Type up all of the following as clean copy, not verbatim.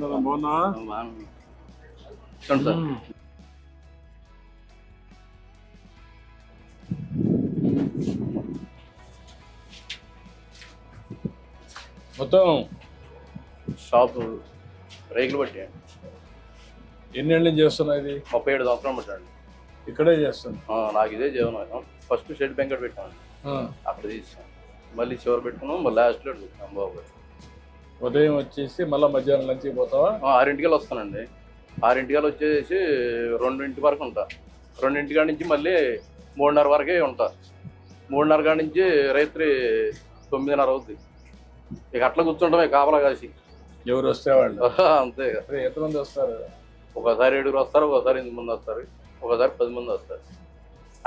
బాగున్నా సార్ మొత్తం షాపు రేకులు బట్టి ఎన్నేళ్ళ నుంచి చేస్తున్నా ఇది 37 సంవత్సరాలు పెట్టండి. ఇక్కడే చేస్తున్నా. నాకు ఇదే జీవనం. ఫస్ట్ షెడ్ బెంకట్ పెట్టాను, అక్కడ తీసాను, మళ్ళీ చివరి పెట్టుకున్నాం, మళ్ళీ లాస్ట్లో పెట్టుకున్నాం బాబు. ఉదయం వచ్చేసి మళ్ళీ మధ్యాహ్నం లంచ్కి పోతావా? 6 వస్తానండి. 6 వచ్చేసి 2 వరకు ఉంటా. 2 నుంచి మళ్ళీ 3:30 వరకే ఉంటా. 3:30 నుంచి రాత్రి 9:30 అవుద్ది. ఇక అట్లా కూర్చుంటామే కాపలా కాసి. ఎవరు వస్తే వాళ్ళు అంతే. ఎంతమంది వస్తారు? ఒకసారి 7 వస్తారు, ఒకసారి 8 మంది వస్తారు, ఒకసారి 10 మంది వస్తారు.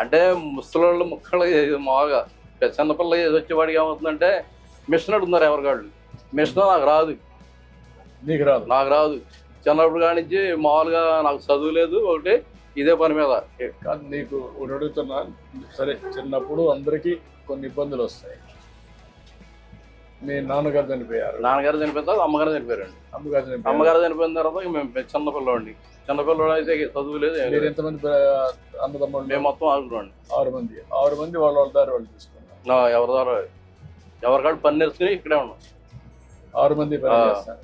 అంటే ముసలోళ్ళు ముక్కలు మామూలుగా చిన్నపిల్ల వచ్చేవాడికి ఏమవుతుందంటే మిషన్ అడుగుతున్నారు ఎవరికాళ్ళు. మిషన్ నాకు రాదు. నీకు రాదు? నాకు రాదు. చిన్నప్పుడు కానించి మామూలుగా నాకు చదువు లేదు, ఒకటి ఇదే పని మీద. కాదు, నీకు ఒకటి అడుగుతున్నా. సరే, చిన్నప్పుడు అందరికీ కొన్ని ఇబ్బందులు వస్తాయి. మీ నాన్నగారు చనిపోయారు. నాన్నగారు చనిపోయిన తర్వాత అమ్మగారు చనిపోయారండి. అమ్మగారు చనిపోయిన తర్వాత మేము చిన్నపిల్లవాడిని. చిన్నపిల్లవాడు అయితే చదువు లేదు. మీరు ఎంతమంది అన్నదమ్ముళ్ళు? మేము మొత్తం 6 మంది. 6 మంది వాళ్ళ దారి వాళ్ళు తీసుకున్నాం. ఎవరి ద్వారా ఎవరికాడు పని నేర్చుకుని ఇక్కడే ఉన్నాం. 6 మంది పని చేస్తారు.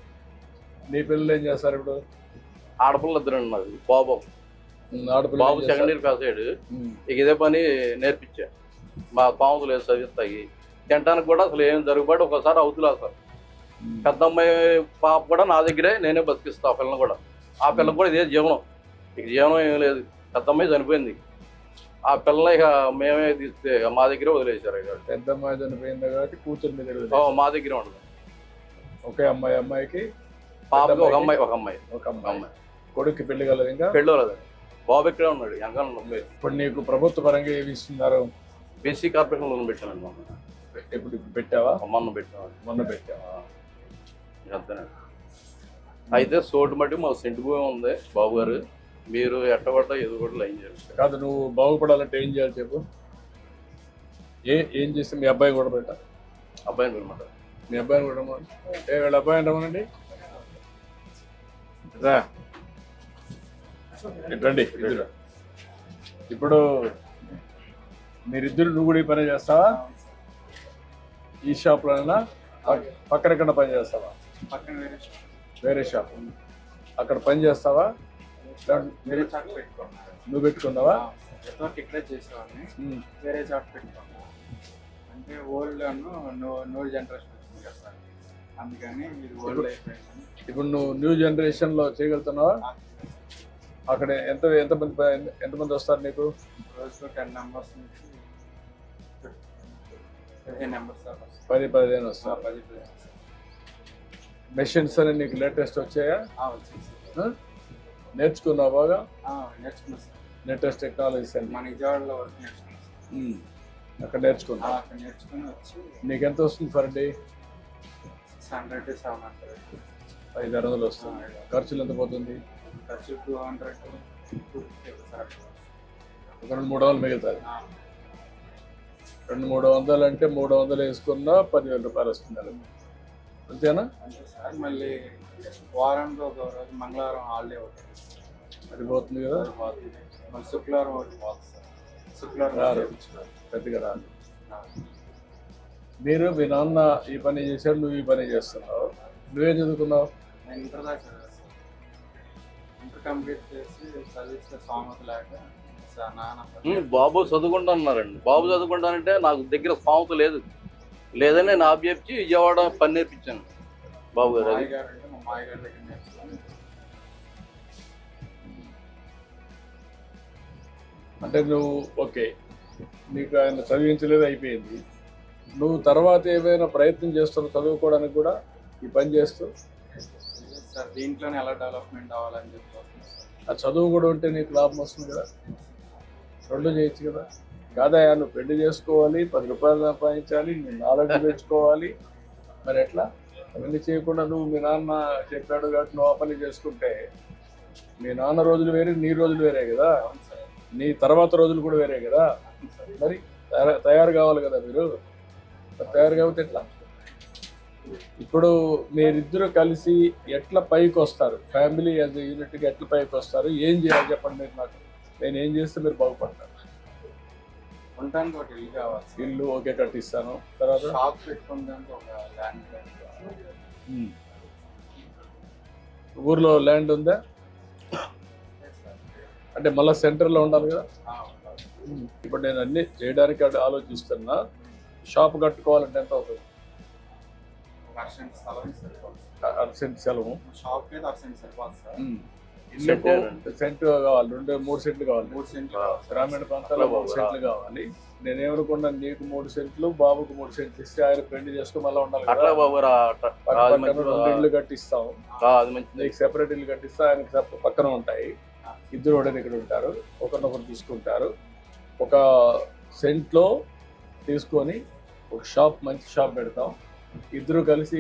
నీ పిల్లలు ఏం చేస్తారు ఇప్పుడు? ఆడపిల్ల 2 నాకు. బాబు సెకండ్ ఇయర్ పాస్ అయ్యాడు. ఇక ఇదే పని నేర్పించా. మా పాములు లేదు చదివిస్తాయి. తినడానికి కూడా అసలు ఏం జరుగుబాటు ఒకసారి అవుతులే సార్. పెద్ద అమ్మాయి పాప కూడా నా దగ్గరే నేనే బతికిస్తా. ఆ పిల్లని కూడా, ఆ పిల్లకి కూడా ఇదే జీవనం. ఇక జీవనం ఏం లేదు. పెద్ద అమ్మాయి చనిపోయింది. ఆ పిల్ల ఇక మేమే తీస్తే మా దగ్గరే వదిలేశారు. ఇక పెద్ద అమ్మాయి చనిపోయింది కాబట్టి కూతురు మీద మా దగ్గరే ఉండదు. ఒకే అమ్మాయికి పాపకి ఒక అమ్మాయి. కొడుక్కి పెళ్లి కలదు? ఇంకా పెళ్ళి కలదు. బాబు ఇక్కడే ఉన్నాడు. వెనకాల. ఇప్పుడు నీకు ప్రభుత్వ పరంగా ఏమి ఇస్తున్నారు? బీసీ కార్పొరేషన్ లోన్ పెట్టానండి. ఇప్పుడు పెట్టావా? మొన్న పెట్టావా? అంతేనండి. అయితే సోటు మట్టి మా సెంటు భూమి ఉంది బాబు గారు. మీరు ఎట్టబడ్డా ఎదురు కూడా లైన్ చేయాలి. కాదు, నువ్వు బాగుపడాలంటే ఏం చేయాలి చెప్పు? ఏం చేస్తే మీ అబ్బాయి కూడా పెట్టా? అబ్బాయిని అనమాట. మీ అబ్బాయిని కూడా వీళ్ళ అబ్బాయిని రమ్మనండి. రండి ఇద్దరు. ఇప్పుడు మీరిద్దరు నువ్వు కూడా ఈ పని చేస్తావా? ఈ షాప్లోనైనా పక్కన ఎక్కడ పని చేస్తావా? వేరే షాప్ అక్కడ పని చేస్తావా? నువ్వు పెట్టుకున్నావా? ఇక్కడే చేసేవాడిని. వేరే షాప్ పెట్టుకున్నా. అంటే ఓల్డ్ న్యూ జనరేషన్ వచ్చింది కదా సార్, అందుకని ఇది ఓల్డ్ అయిపోయింది. ఇప్పుడు నువ్వు న్యూ జనరేషన్లో చేయగలుగుతున్నావా? అక్కడ ఎంతమంది వస్తారు నీకు? రోజుకు 10 మెంబర్స్ నుంచి 15 మెంబర్స్ 10-15 వస్తారు. మెషిన్స్ అని నీకు లేటెస్ట్ వచ్చాయా? నేర్చుకున్నావు బాగా? నేర్చుకున్నా సార్. లేటెస్ట్ టెక్నాలజీస్ అని మన విజయవాడలో వర్క్ నేర్చుకున్నాను. అక్కడ నేర్చుకున్నా. అక్కడ నేర్చుకుని వచ్చి. నీకు ఎంత వస్తుంది ఫర్ డే? 600 to 700. 500 వస్తుంది. ఖర్చులు ఎంత పోతుంది? ఖర్చు 200 to 250 సార్. ఒక 200-300 మిగులుతుంది. 200-300 అంటే 300 వేసుకున్నా 10,000 రూపాయలు వస్తుంది. అంతేనా? అంతే సార్. మళ్ళీ వారానికి ఒక రోజు మంగళవారం హాలిడే అవుతుంది. అది పోతుంది కదా. మళ్ళీ శుక్రవారం ఒకటి పోతుంది సార్. శుక్రవారం పెద్దగా రాదు. మీరు మీ నాన్న ఈ పని చేశాడు, నువ్వు ఈ పని చేస్తున్నావు. నువ్వేం చదువుకున్నావు? నేను ఇంటర్ దాకా చదివాను సార్. ఇంటర్ కంప్లీట్ చేసి చదివిస్తే సామెత లేక నాన్న బాబు చదువుకుంటాన్నారండి. బాబు చదువుకుంటానంటే నాకు దగ్గర సామెత లేదని నేను ఆబ్జెప్చి విజయవాడ పని నేర్పించాను బాబు గారు. అంటే మా మాయగారి దగ్గర నేర్చుకుని. అంటే నువ్వు ఓకే, నీకు ఆయన చదివించలేదు, అయిపోయింది. నువ్వు తర్వాత ఏమైనా ప్రయత్నం చేస్తున్నావు చదువుకోవడానికి కూడా ఈ పని చేస్తూ? సార్ దీంట్లోనే ఎలా డెవలప్మెంట్ అవ్వాలని చెప్పి ఆ చదువు కూడా ఉంటే నీకు లాభం వస్తుంది కదా. 2 చేయొచ్చు కదా. కాదా, నువ్వు పెళ్లి చేసుకోవాలి, 10 రూపాయలు సంపాదించాలి, నీ నాలెడ్జ్ పెంచుకోవాలి. మరి ఎట్లా? అవన్నీ చేయకుండా నువ్వు మీ నాన్న చెప్పాడు కాబట్టి నువ్వు ఆ పని చేసుకుంటే మీ నాన్న రోజులు వేరే, నీ రోజులు వేరే కదా. నీ తర్వాత రోజులు కూడా వేరే కదా. మరి తయారు కావాలి కదా మీరు. తయారు కాకపోతే ఎట్లా? ఇప్పుడు మీరిద్దరు కలిసి ఎట్లా పైకి వస్తారు, ఫ్యామిలీ యాజ్ యూనిట్గా ఎట్లా పైకి వస్తారు, ఏం చేయాలి చెప్పండి మీరు నాకు. నేను ఏం చేస్తే మీరు బాగుపడతారు? ఉండడానికి ఒకటి ఇల్లు కావాలి సార్. ఇల్లు ఓకే కట్టిస్తాను. తర్వాత షాప్ పెట్టుకోవడానికి ఒక ల్యాండ్ ఊర్లో ల్యాండ్ ఉందా? అంటే మళ్ళీ సెంటర్లో ఉండాలి కదా. ఇప్పుడు నేను అన్ని చేయడానికి ఆలోచిస్తున్నా. షాప్ కట్టుకోవాలంటే ఎంత అవుతుంది? అర్సెంట్ సెలవు. షాప్ అయితే అర్సెంట్ సరిపోదు సార్. ఇల్లుకు సెంట్ కావాలి, 2-3 సెంట్లు కావాలి. 3 సెంట్లు గ్రామీణ ప్రాంతాల్లో 3 సెంట్లు కావాలి. నేనేమనుకున్నాను, నీకు 3 సెంట్లు, బాబుకు 3 సెంట్లు ఇస్తే ఆయన పెళ్లి చేసుకుని మళ్ళీ ఉండాలి అట్లా కదా. బాబు పక్కన 2 ఇల్లు కట్టిస్తాం, అది మంచిది. నీకు సెపరేట్ ఇల్లు కట్టిస్తా, ఆయనకి పక్కన ఉంటాయి. ఇద్దరు ఒకటే ఇక్కడ ఉంటారు, ఒకరినొకరు తీసుకుంటారు. ఒక సెంట్లో తీసుకొని ఒక షాప్, మంచి షాప్ పెడతాం. ఇద్దరు కలిసి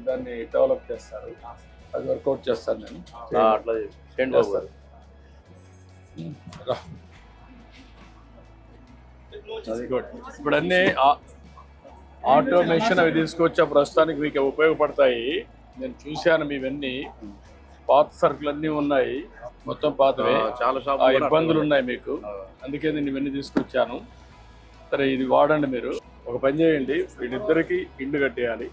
దాన్ని డెవలప్ చేస్తారు. అది వర్కౌట్ చేస్తాను నేను. అట్లా చేయండి బాబు గారు. రా. అది గుడ్. ఇప్పుడు అన్నీ ఆటోమేషన్ అవి తీసుకొచ్చా, ప్రస్తుతానికి మీకు ఉపయోగపడతాయి. నేను చూశాను మీవన్నీ. పాత సరుకులు అన్నీ ఉన్నాయి, మొత్తం పాతవే. చాలా ఆ షాపులు ఇబ్బందులు ఉన్నాయి మీకు, అందుకే నేను ఇవన్నీ తీసుకొచ్చాను. సరే, ఇది వాడండి మీరు. ఒక పని చేయండి, వీళ్ళిద్దరికి ఇల్లు కట్టేయాలి.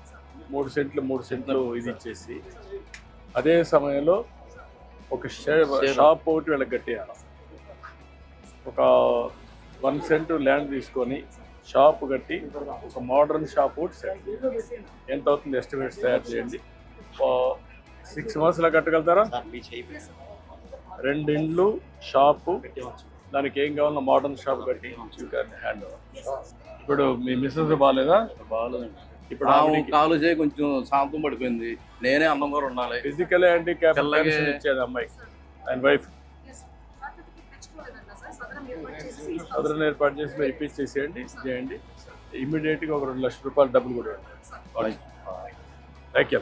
3 సెంట్లు ఇది ఇచ్చేసి, అదే సమయంలో ఒక షాప్ ఒకటి వీళ్ళకి కట్టేయాలి. ఒక 1 సెంట్ ల్యాండ్ తీసుకొని షాప్ కట్టి ఒక మోడర్న్ షాప్ ఒకటి సెట్. ఎంత అవుతుంది ఎస్టిమేట్స్ తయారు చేయండి. 6 మంత్స్లో కట్టగలుగుతారా? 2 ఇండ్లు, షాపు, దానికి ఏం కావాలన్నా మోడర్న్ షాప్ కట్టి హ్యాండ్ ఓవర్. ఇప్పుడు మీ మిస్సెస్ బాగాలేదా? బాగాలేదండి. ఇప్పుడు కాలు చేయి కొంచెం శాంతం పడిపోయింది. నేనే అన్నం కూడా ఉండాలి. ఫిజికల్ హ్యాండిక్యాప్ ఇచ్చేది అమ్మాయి, ఆయన వైఫ్. సదరన్ ఏర్పాటు చేసి మీరు ఇప్పించేసేయండి, చేయండి. ఇమ్మీడియట్గా ఒక 2 లక్షల రూపాయలు డబ్బులు కూడా ఉంటాయి. Thank you.